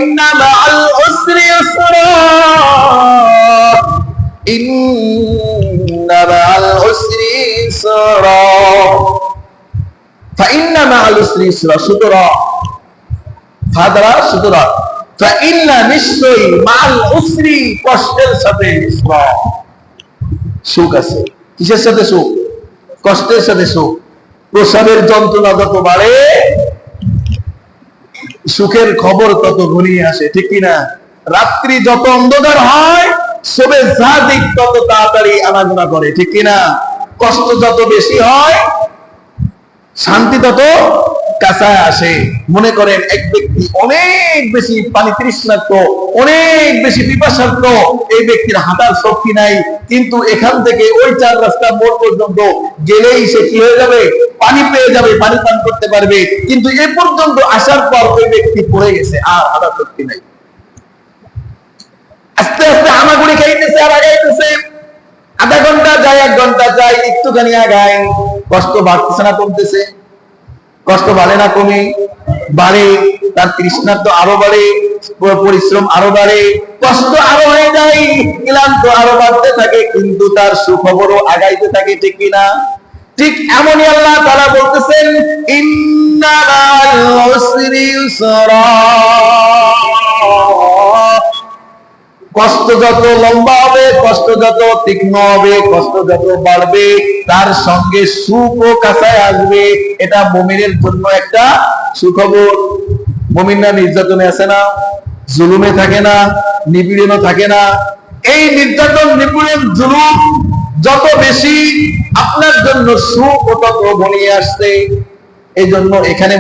ইন্না মাআল উসরি ইউসরা, ইন্না মাআল উসরি ইউসরা, ফাইন্না মাআল উসরি ইউসরা, সুতরাং ফাদরা সুতরাং ফাইন্না নিশ্চয়ই মাআল উসরি কষ্টের সাথে ইউসরা সুখ আছে। কিসের সাথে সুখ? কষ্টের সাথে সুখ। প্রসবের যন্ত্রণা যত বাড়ে সুখের খবর তত ঘনিয়ে আসে, ঠিক কিনা? রাত্রি যত অন্ধকার হয় শোবে জাদিক তত তাড়াতাড়ি আনাগোনা করে, ঠিক কিনা? কষ্ট যত বেশি হয় শান্তি তত কাছায় আসে। মনে করেন এক ব্যক্তি অনেক বেশি পানি তৃষ্ণার্ত, অনেক বেশি পিপাসার্ত, এই ব্যক্তির হাঁটার শক্তি নাই, কিন্তু এখান থেকে ওই 4 রাস্তা মোড় পর্যন্ত গেলেই সে কি হয়ে যাবে? পানি পেয়ে যাবে, পানি পান করতে পারবে। কিন্তু এ পর্যন্ত আসার পর ওই ব্যক্তি পড়ে গেছে, আর হাঁটার শক্তি নাই। আস্তে আস্তে হামাগুড়ি খাইতেছে আর আগাইতেছে, আধা ঘন্টা যায়, 1 ঘন্টা যায়, একটুখানি আগায়, কষ্ট বাড়তেছে না কমতেছে? কষ্ট বাড়ে না কমে? বাড়ে। তার তৃষ্ণা তো আরো বাড়ে, পরিশ্রম আরো বাড়ে, কষ্ট আরো হয়ে যায়, ক্লান্ত আরো বাড়তে থাকে, কিন্তু তার সুখবরও আগাইতে থাকে, ঠিক কিনা? ঠিক এমনই আল্লাহ তাআলা বলতেছেন ইন্না মাআল উসরি ইউসরা, কষ্ট যত লম্বা হবে, কষ্ট যত তীক্ষ্ণ হবে, কষ্ট যত বাড়বে, তার সঙ্গে সুখও কাছায় আসবে। এটা মুমিনের জন্য একটা সুখবর। মুমিনরা নির্যাতনে আছে না, জুলুমে থাকে না, নিপীড়নে থাকে না। এই নির্যাতন, নিপীড়ন, জুলুম যত বেশি আপনার জন্য সুখ তত ঘনিয়ে আসছে। এই জন্য এখানে